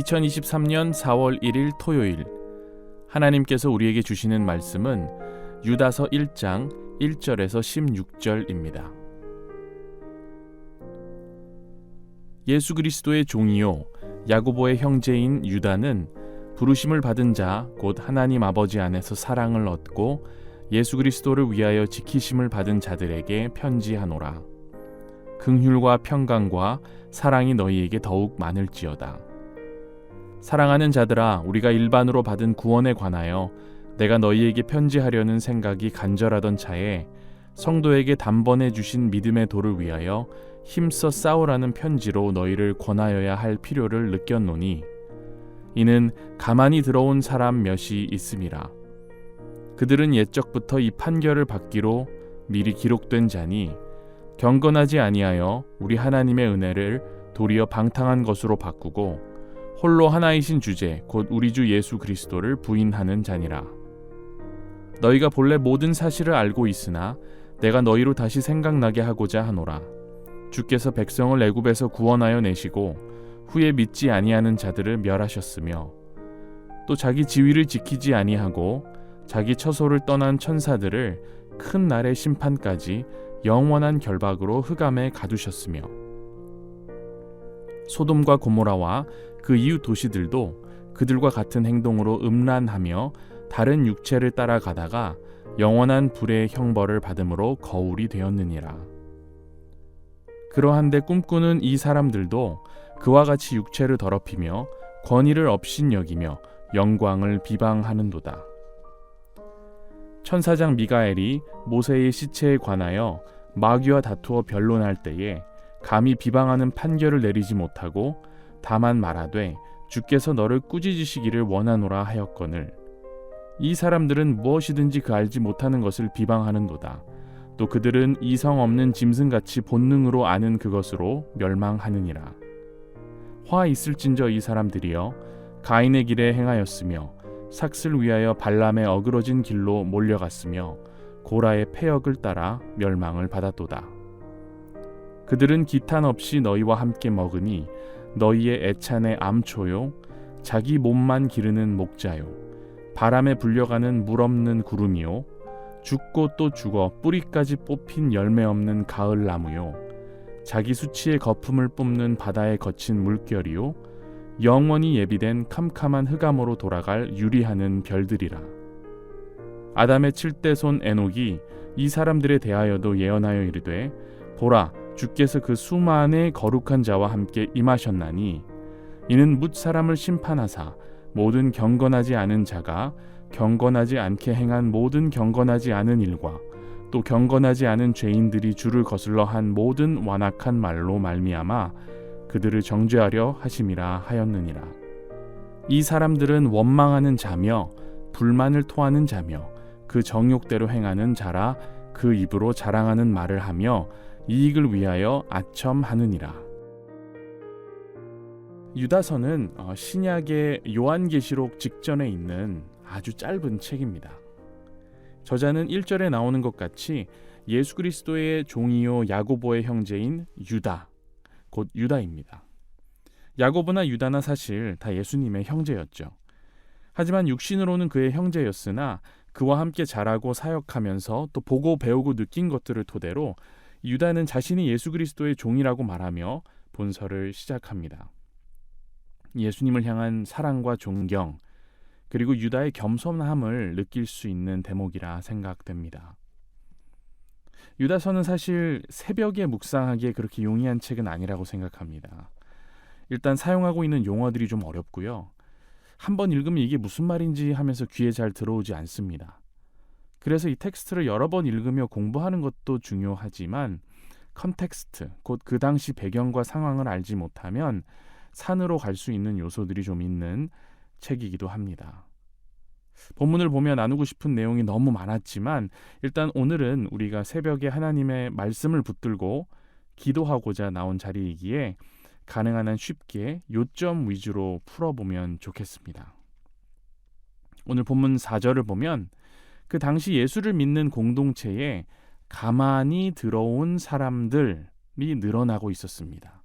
2023년 4월 1일 토요일, 하나님께서 우리에게 주시는 말씀은 유다서 1장 1절에서 16절입니다. 예수 그리스도의 종이요 야고보의 형제인 유다는 부르심을 받은 자 곧 하나님 아버지 안에서 사랑을 얻고 예수 그리스도를 위하여 지키심을 받은 자들에게 편지하노라. 긍휼과 평강과 사랑이 너희에게 더욱 많을지어다. 사랑하는 자들아, 우리가 일반으로 받은 구원에 관하여 내가 너희에게 편지하려는 생각이 간절하던 차에 성도에게 단번에 주신 믿음의 도를 위하여 힘써 싸우라는 편지로 너희를 권하여야 할 필요를 느꼈노니, 이는 가만히 들어온 사람 몇이 있음이라. 그들은 옛적부터 이 판결을 받기로 미리 기록된 자니 경건하지 아니하여 우리 하나님의 은혜를 도리어 방탕한 것으로 바꾸고 홀로 하나이신 주제 곧 우리 주 예수 그리스도를 부인하는 자니라. 너희가 본래 모든 사실을 알고 있으나 내가 너희로 다시 생각나게 하고자 하노라. 주께서 백성을 애굽에서 구원하여 내시고 후에 믿지 아니하는 자들을 멸하셨으며 또 자기 지위를 지키지 아니하고 자기 처소를 떠난 천사들을 큰 날의 심판까지 영원한 결박으로 흑암에 가두셨으며 소돔과 고모라와 그 이웃 도시들도 그들과 같은 행동으로 음란하며 다른 육체를 따라가다가 영원한 불의 형벌을 받음으로 거울이 되었느니라. 그러한데 꿈꾸는 이 사람들도 그와 같이 육체를 더럽히며 권위를 업신여기며 영광을 비방하는도다. 천사장 미가엘이 모세의 시체에 관하여 마귀와 다투어 변론할 때에 감히 비방하는 판결을 내리지 못하고 다만 말하되 주께서 너를 꾸짖으시기를 원하노라 하였거늘, 이 사람들은 무엇이든지 그 알지 못하는 것을 비방하는도다. 또 그들은 이성 없는 짐승같이 본능으로 아는 그것으로 멸망하느니라. 화 있을진저 이 사람들이여 가인의 길에 행하였으며 삭슬 위하여 발람의 어그러진 길로 몰려갔으며 고라의 패역을 따라 멸망을 받았도다. 그들은 기탄 없이 너희와 함께 먹으니 너희의 애찬의 암초요 자기 몸만 기르는 목자요 바람에 불려가는 물 없는 구름이요 죽고 또 죽어 뿌리까지 뽑힌 열매 없는 가을 나무요 자기 수치의 거품을 뿜는 바다의 거친 물결이요 영원히 예비된 캄캄한 흑암으로 돌아갈 유리하는 별들이라. 아담의 7대 손 에녹이 이 사람들에 대하여도 예언하여 이르되, 보라, 주께서 그 수만의 거룩한 자와 함께 임하셨나니 이는 뭇 사람을 심판하사 모든 경건하지 않은 자가 경건하지 않게 행한 모든 경건하지 않은 일과 또 경건하지 않은 죄인들이 주를 거슬러 한 모든 완악한 말로 말미암아 그들을 정죄하려 하심이라 하였느니라. 이 사람들은 원망하는 자며 불만을 토하는 자며 그 정욕대로 행하는 자라 그 입으로 자랑하는 말을 하며 이익을 위하여 아첨하느니라. 유다서는 신약의 요한계시록 직전에 있는 아주 짧은 책입니다. 저자는 1절에 나오는 것 같이 예수 그리스도의 종이요 야고보의 형제인 유다, 곧 유다입니다. 야고보나 유다나 사실 다 예수님의 형제였죠. 하지만 육신으로는 그의 형제였으나 그와 함께 자라고 사역하면서 또 보고 배우고 느낀 것들을 토대로 유다는 자신이 예수 그리스도의 종이라고 말하며 본서를 시작합니다. 예수님을 향한 사랑과 존경, 그리고 유다의 겸손함을 느낄 수 있는 대목이라 생각됩니다. 유다서는 사실 새벽에 묵상하기에 그렇게 용이한 책은 아니라고 생각합니다. 일단 사용하고 있는 용어들이 좀 어렵고요. 한번 읽으면 이게 무슨 말인지 하면서 귀에 잘 들어오지 않습니다. 그래서 이 텍스트를 여러 번 읽으며 공부하는 것도 중요하지만 컨텍스트, 곧 그 당시 배경과 상황을 알지 못하면 산으로 갈 수 있는 요소들이 좀 있는 책이기도 합니다. 본문을 보며 나누고 싶은 내용이 너무 많았지만 일단 오늘은 우리가 새벽에 하나님의 말씀을 붙들고 기도하고자 나온 자리이기에 가능한 한 쉽게 요점 위주로 풀어보면 좋겠습니다. 오늘 본문 4절을 보면 그 당시 예수를 믿는 공동체에 가만히 들어온 사람들이 늘어나고 있었습니다.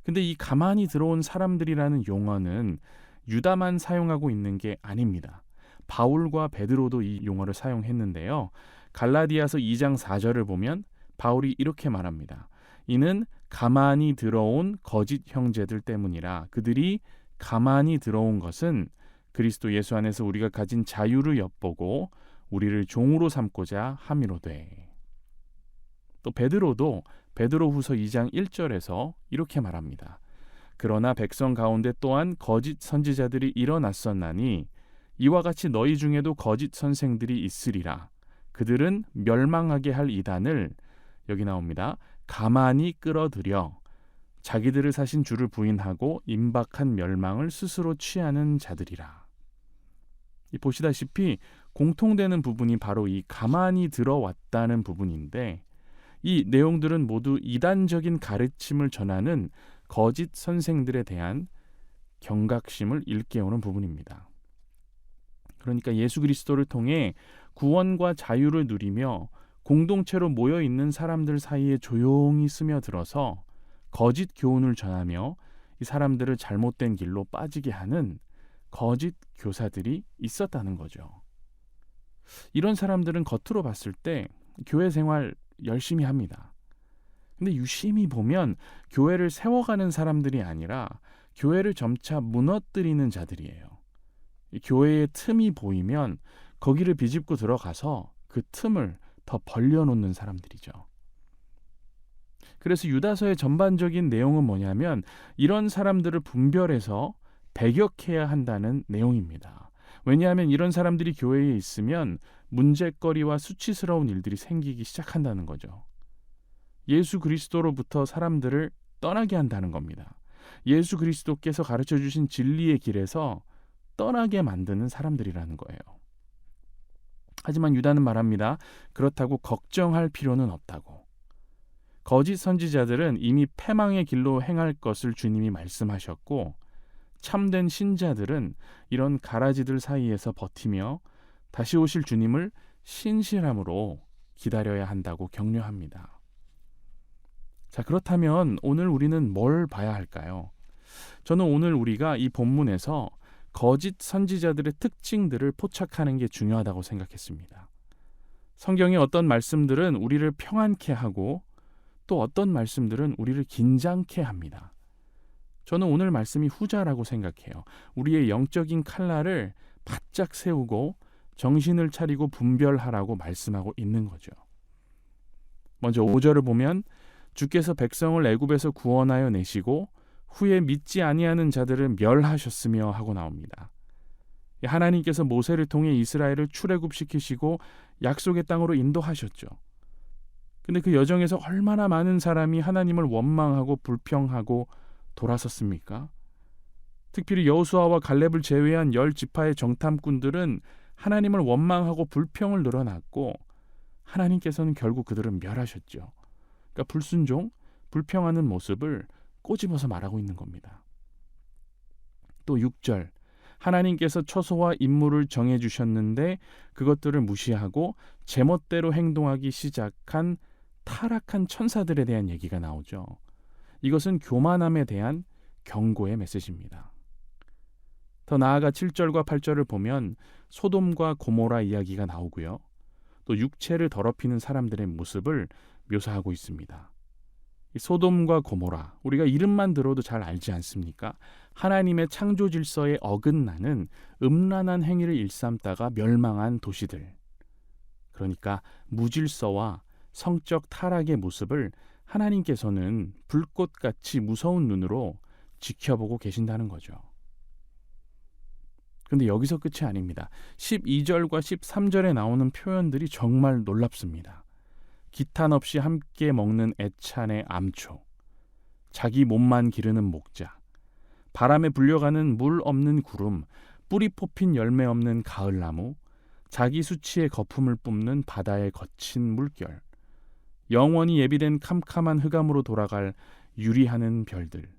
근데 이 가만히 들어온 사람들이라는 용어는 유다만 사용하고 있는 게 아닙니다. 바울과 베드로도 이 용어를 사용했는데요. 갈라디아서 2장 4절을 보면 바울이 이렇게 말합니다. 이는 가만히 들어온 거짓 형제들 때문이라. 그들이 가만히 들어온 것은 그리스도 예수 안에서 우리가 가진 자유를 엿보고 우리를 종으로 삼고자 함이로되. 또 베드로도 베드로후서 2장 1절에서 이렇게 말합니다. 그러나 백성 가운데 또한 거짓 선지자들이 일어났었나니 이와 같이 너희 중에도 거짓 선생들이 있으리라. 그들은 멸망하게 할 이단을, 여기 나옵니다, 가만히 끌어들여 자기들을 사신 주를 부인하고 임박한 멸망을 스스로 취하는 자들이라. 보시다시피 공통되는 부분이 바로 이 가만히 들어왔다는 부분인데, 이 내용들은 모두 이단적인 가르침을 전하는 거짓 선생들에 대한 경각심을 일깨우는 부분입니다. 그러니까 예수 그리스도를 통해 구원과 자유를 누리며 공동체로 모여 있는 사람들 사이에 조용히 스며들어서 거짓 교훈을 전하며 이 사람들을 잘못된 길로 빠지게 하는 거짓 교사들이 있었다는 거죠. 이런 사람들은 겉으로 봤을 때 교회 생활 열심히 합니다. 근데 유심히 보면 교회를 세워가는 사람들이 아니라 교회를 점차 무너뜨리는 자들이에요. 교회의 틈이 보이면 거기를 비집고 들어가서 그 틈을 더 벌려놓는 사람들이죠. 그래서 유다서의 전반적인 내용은 뭐냐면 이런 사람들을 분별해서 배격해야 한다는 내용입니다. 왜냐하면 이런 사람들이 교회에 있으면 문제거리와 수치스러운 일들이 생기기 시작한다는 거죠. 예수 그리스도로부터 사람들을 떠나게 한다는 겁니다. 예수 그리스도께서 가르쳐 주신 진리의 길에서 떠나게 만드는 사람들이라는 거예요. 하지만 유다는 말합니다. 그렇다고 걱정할 필요는 없다고. 거짓 선지자들은 이미 패망의 길로 행할 것을 주님이 말씀하셨고, 참된 신자들은 이런 가라지들 사이에서 버티며 다시 오실 주님을 신실함으로 기다려야 한다고 격려합니다. 자, 그렇다면 오늘 우리는 뭘 봐야 할까요? 저는 오늘 우리가 이 본문에서 거짓 선지자들의 특징들을 포착하는 게 중요하다고 생각했습니다. 성경의 어떤 말씀들은 우리를 평안케 하고 또 어떤 말씀들은 우리를 긴장케 합니다. 저는 오늘 말씀이 후자라고 생각해요. 우리의 영적인 칼날을 바짝 세우고 정신을 차리고 분별하라고 말씀하고 있는 거죠. 먼저 5절을 보면 주께서 백성을 애굽에서 구원하여 내시고 후에 믿지 아니하는 자들을 멸하셨으며 하고 나옵니다. 하나님께서 모세를 통해 이스라엘을 출애굽시키시고 약속의 땅으로 인도하셨죠. 근데 그 여정에서 얼마나 많은 사람이 하나님을 원망하고 불평하고 돌아섰습니까? 특별히 여호수아와 갈렙을 제외한 10지파의 정탐꾼들은 하나님을 원망하고 불평을 늘어놨고 하나님께서는 결국 그들을 멸하셨죠. 그러니까 불순종, 불평하는 모습을 꼬집어서 말하고 있는 겁니다. 또 6절, 하나님께서 처소와 임무를 정해주셨는데 그것들을 무시하고 제멋대로 행동하기 시작한 타락한 천사들에 대한 얘기가 나오죠. 이것은 교만함에 대한 경고의 메시지입니다. 더 나아가 7절과 8절을 보면 소돔과 고모라 이야기가 나오고요. 또 육체를 더럽히는 사람들의 모습을 묘사하고 있습니다. 이 소돔과 고모라, 우리가 이름만 들어도 잘 알지 않습니까? 하나님의 창조 질서에 어긋나는 음란한 행위를 일삼다가 멸망한 도시들. 그러니까 무질서와 성적 타락의 모습을 하나님께서는 불꽃같이 무서운 눈으로 지켜보고 계신다는 거죠. 그런데 여기서 끝이 아닙니다. 12절과 13절에 나오는 표현들이 정말 놀랍습니다. 기탄 없이 함께 먹는 애찬의 암초, 자기 몸만 기르는 목자, 바람에 불려가는 물 없는 구름, 뿌리 뽑힌 열매 없는 가을나무, 자기 수치의 거품을 뿜는 바다의 거친 물결, 영원히 예비된 캄캄한 흑암으로 돌아갈 유리하는 별들.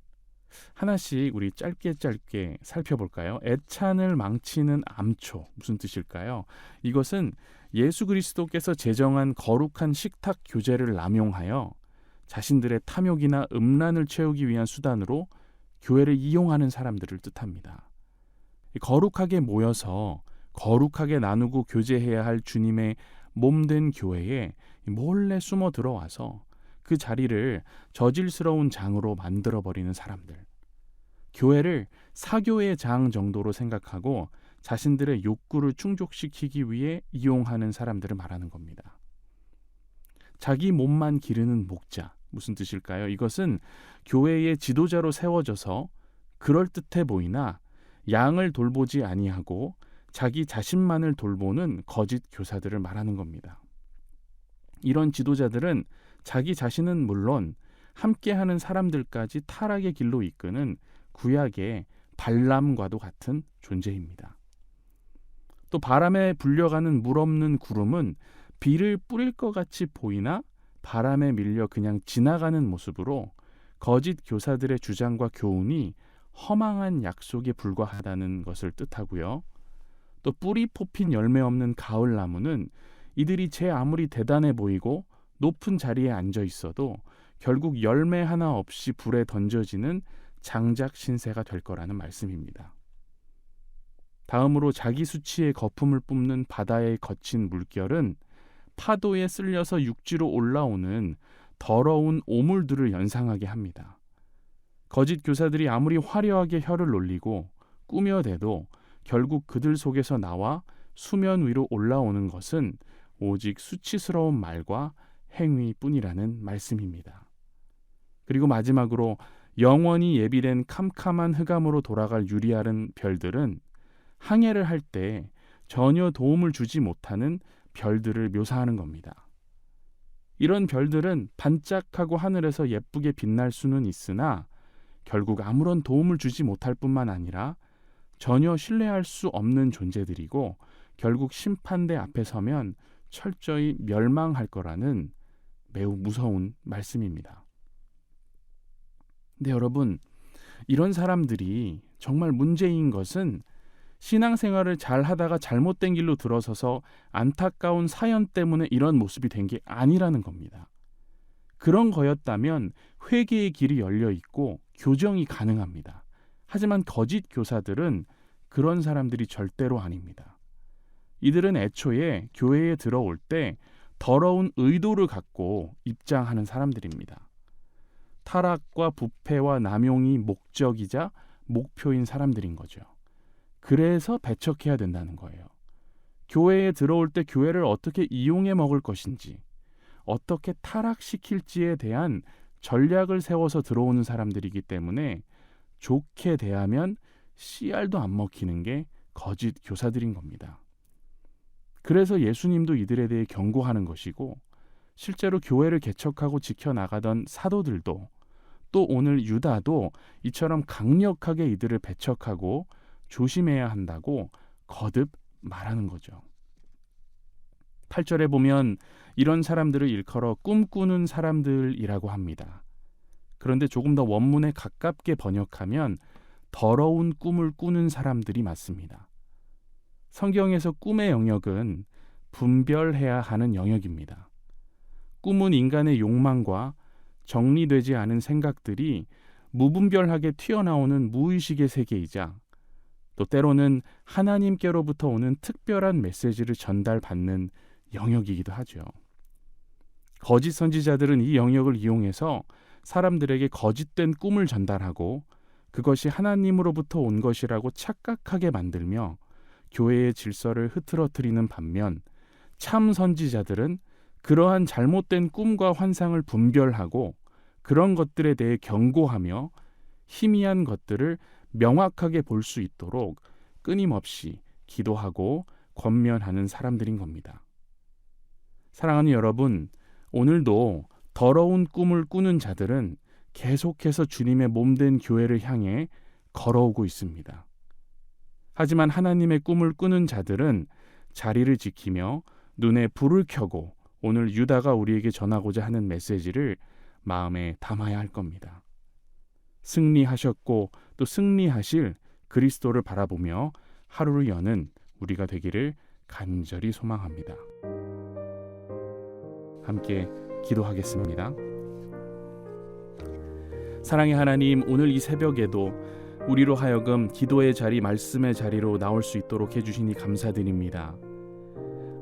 하나씩 우리 짧게 살펴볼까요? 애찬을 망치는 암초, 무슨 뜻일까요? 이것은 예수 그리스도께서 제정한 거룩한 식탁 교제를 남용하여 자신들의 탐욕이나 음란을 채우기 위한 수단으로 교회를 이용하는 사람들을 뜻합니다. 거룩하게 모여서 거룩하게 나누고 교제해야 할 주님의 몸된 교회에 몰래 숨어 들어와서 그 자리를 저질스러운 장으로 만들어버리는 사람들. 교회를 사교의 장 정도로 생각하고 자신들의 욕구를 충족시키기 위해 이용하는 사람들을 말하는 겁니다. 자기 몸만 기르는 목자, 무슨 뜻일까요? 이것은 교회의 지도자로 세워져서 그럴듯해 보이나 양을 돌보지 아니하고 자기 자신만을 돌보는 거짓 교사들을 말하는 겁니다. 이런 지도자들은 자기 자신은 물론 함께하는 사람들까지 타락의 길로 이끄는 구약의 발람과도 같은 존재입니다. 또 바람에 불려가는 물 없는 구름은 비를 뿌릴 것 같이 보이나 바람에 밀려 그냥 지나가는 모습으로 거짓 교사들의 주장과 교훈이 허망한 약속에 불과하다는 것을 뜻하고요. 또 뿌리 뽑힌 열매 없는 가을나무는 이들이 제 아무리 대단해 보이고 높은 자리에 앉아 있어도 결국 열매 하나 없이 불에 던져지는 장작 신세가 될 거라는 말씀입니다. 다음으로 자기 수치의 거품을 뿜는 바다의 거친 물결은 파도에 쓸려서 육지로 올라오는 더러운 오물들을 연상하게 합니다. 거짓 교사들이 아무리 화려하게 혀를 놀리고 꾸며대도 결국 그들 속에서 나와 수면 위로 올라오는 것은 오직 수치스러운 말과 행위뿐이라는 말씀입니다. 그리고 마지막으로 영원히 예비된 캄캄한 흑암으로 돌아갈 유리알은 별들은 항해를 할 때 전혀 도움을 주지 못하는 별들을 묘사하는 겁니다. 이런 별들은 반짝하고 하늘에서 예쁘게 빛날 수는 있으나 결국 아무런 도움을 주지 못할 뿐만 아니라 전혀 신뢰할 수 없는 존재들이고 결국 심판대 앞에 서면 철저히 멸망할 거라는 매우 무서운 말씀입니다. 근데 여러분, 이런 사람들이 정말 문제인 것은 신앙생활을 잘 하다가 잘못된 길로 들어서서 안타까운 사연 때문에 이런 모습이 된 게 아니라는 겁니다. 그런 거였다면 회개의 길이 열려 있고 교정이 가능합니다. 하지만 거짓 교사들은 그런 사람들이 절대로 아닙니다. 이들은 애초에 교회에 들어올 때 더러운 의도를 갖고 입장하는 사람들입니다. 타락과 부패와 남용이 목적이자 목표인 사람들인 거죠. 그래서 배척해야 된다는 거예요. 교회에 들어올 때 교회를 어떻게 이용해 먹을 것인지, 어떻게 타락시킬지에 대한 전략을 세워서 들어오는 사람들이기 때문에 좋게 대하면 씨알도 안 먹히는 게 거짓 교사들인 겁니다. 그래서 예수님도 이들에 대해 경고하는 것이고, 실제로 교회를 개척하고 지켜나가던 사도들도 또 오늘 유다도 이처럼 강력하게 이들을 배척하고 조심해야 한다고 거듭 말하는 거죠. 8절에 보면 이런 사람들을 일컬어 꿈꾸는 사람들이라고 합니다. 그런데 조금 더 원문에 가깝게 번역하면 더러운 꿈을 꾸는 사람들이 맞습니다. 성경에서 꿈의 영역은 분별해야 하는 영역입니다. 꿈은 인간의 욕망과 정리되지 않은 생각들이 무분별하게 튀어나오는 무의식의 세계이자 또 때로는 하나님께로부터 오는 특별한 메시지를 전달받는 영역이기도 하죠. 거짓 선지자들은 이 영역을 이용해서 사람들에게 거짓된 꿈을 전달하고 그것이 하나님으로부터 온 것이라고 착각하게 만들며 교회의 질서를 흐트러뜨리는 반면 참 선지자들은 그러한 잘못된 꿈과 환상을 분별하고 그런 것들에 대해 경고하며 희미한 것들을 명확하게 볼 수 있도록 끊임없이 기도하고 권면하는 사람들인 겁니다. 사랑하는 여러분, 오늘도 더러운 꿈을 꾸는 자들은 계속해서 주님의 몸된 교회를 향해 걸어오고 있습니다. 하지만 하나님의 꿈을 꾸는 자들은 자리를 지키며 눈에 불을 켜고 오늘 유다가 우리에게 전하고자 하는 메시지를 마음에 담아야 할 겁니다. 승리하셨고 또 승리하실 그리스도를 바라보며 하루를 여는 우리가 되기를 간절히 소망합니다. 함께 기도하겠습니다. 사랑의 하나님, 오늘 이 새벽에도 우리로 하여금 기도의 자리, 말씀의 자리로 나올 수 있도록 해주시니 감사드립니다.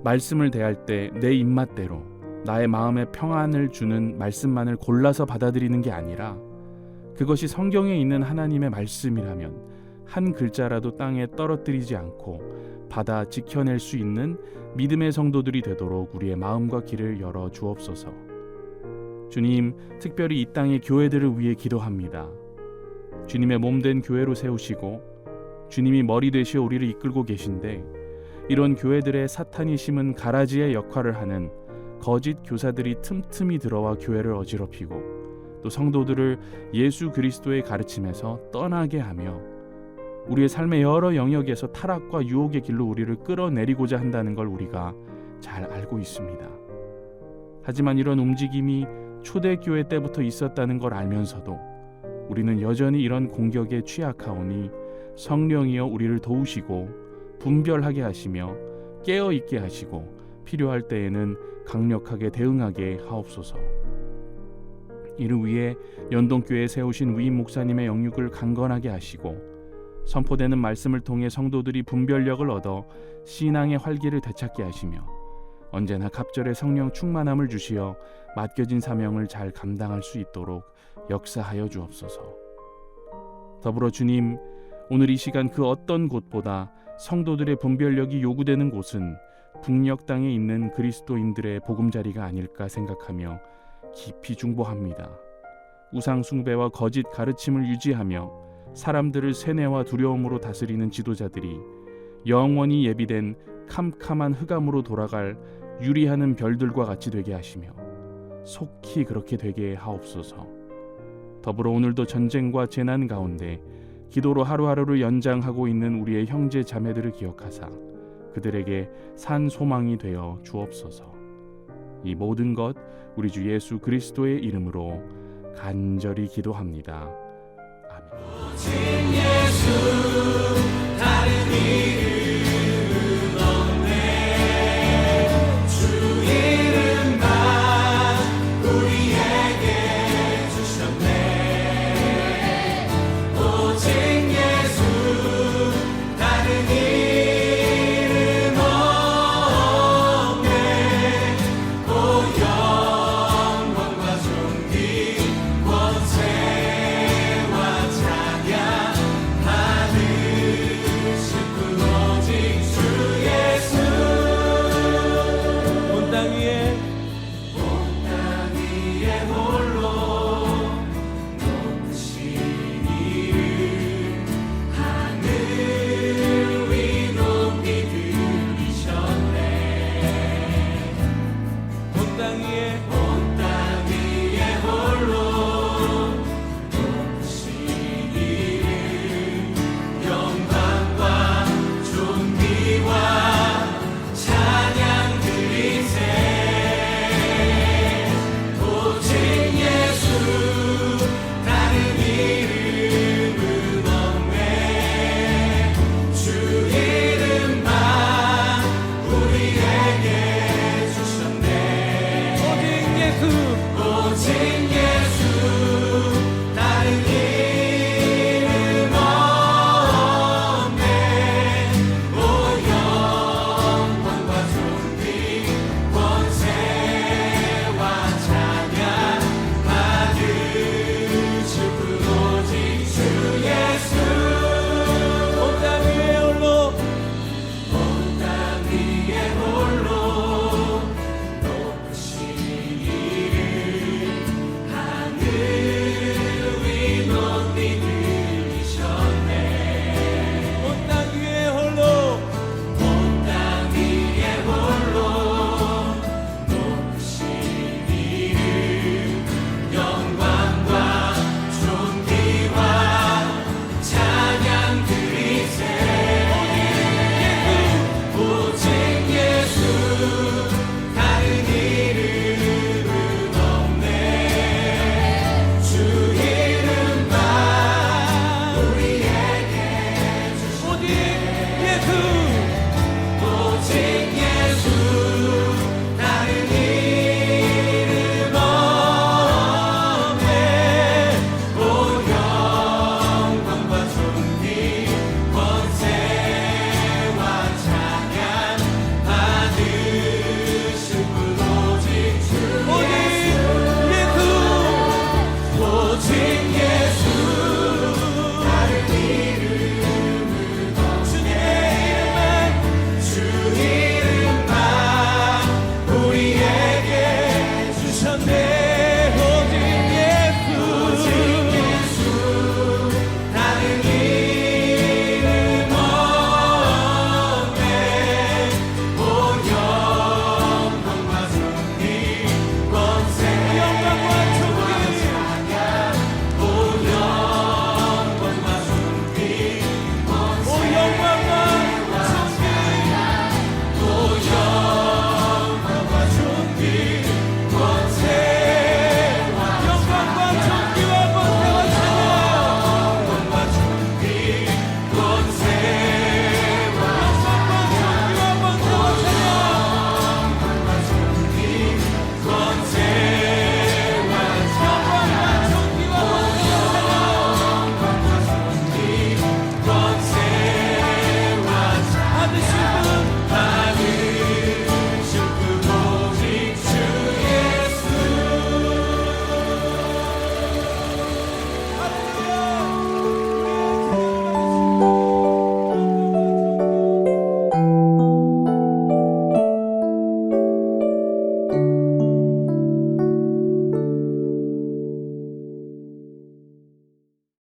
말씀을 대할 때 내 입맛대로 나의 마음에 평안을 주는 말씀만을 골라서 받아들이는 게 아니라 그것이 성경에 있는 하나님의 말씀이라면 한 글자라도 땅에 떨어뜨리지 않고 받아 지켜낼 수 있는 믿음의 성도들이 되도록 우리의 마음과 귀를 열어 주옵소서. 주님, 특별히 이 땅의 교회들을 위해 기도합니다. 주님의 몸된 교회로 세우시고 주님이 머리 되시어 우리를 이끌고 계신데 이런 교회들의 사탄이 심은 가라지의 역할을 하는 거짓 교사들이 틈틈이 들어와 교회를 어지럽히고 또 성도들을 예수 그리스도의 가르침에서 떠나게 하며 우리의 삶의 여러 영역에서 타락과 유혹의 길로 우리를 끌어내리고자 한다는 걸 우리가 잘 알고 있습니다. 하지만 이런 움직임이 초대교회 때부터 있었다는 걸 알면서도 우리는 여전히 이런 공격에 취약하오니 성령이여 우리를 도우시고 분별하게 하시며 깨어있게 하시고 필요할 때에는 강력하게 대응하게 하옵소서. 이를 위해 연동교회에 세우신 위임 목사님의 영육을 강건하게 하시고 선포되는 말씀을 통해 성도들이 분별력을 얻어 신앙의 활기를 되찾게 하시며 언제나 갑절의 성령 충만함을 주시어 맡겨진 사명을 잘 감당할 수 있도록 역사하여 주옵소서. 더불어 주님, 오늘 이 시간 그 어떤 곳보다 성도들의 분별력이 요구되는 곳은 북녘 땅에 있는 그리스도인들의 보금자리가 아닐까 생각하며 깊이 중보합니다. 우상 숭배와 거짓 가르침을 유지하며 사람들을 세뇌와 두려움으로 다스리는 지도자들이 영원히 예비된 캄캄한 흑암으로 돌아갈 유리하는 별들과 같이 되게 하시며 속히 그렇게 되게 하옵소서. 더불어 오늘도 전쟁과 재난 가운데 기도로 하루하루를 연장하고 있는 우리의 형제 자매들을 기억하사 그들에게 산 소망이 되어 주옵소서. 이 모든 것 우리 주 예수 그리스도의 이름으로 간절히 기도합니다. 아멘.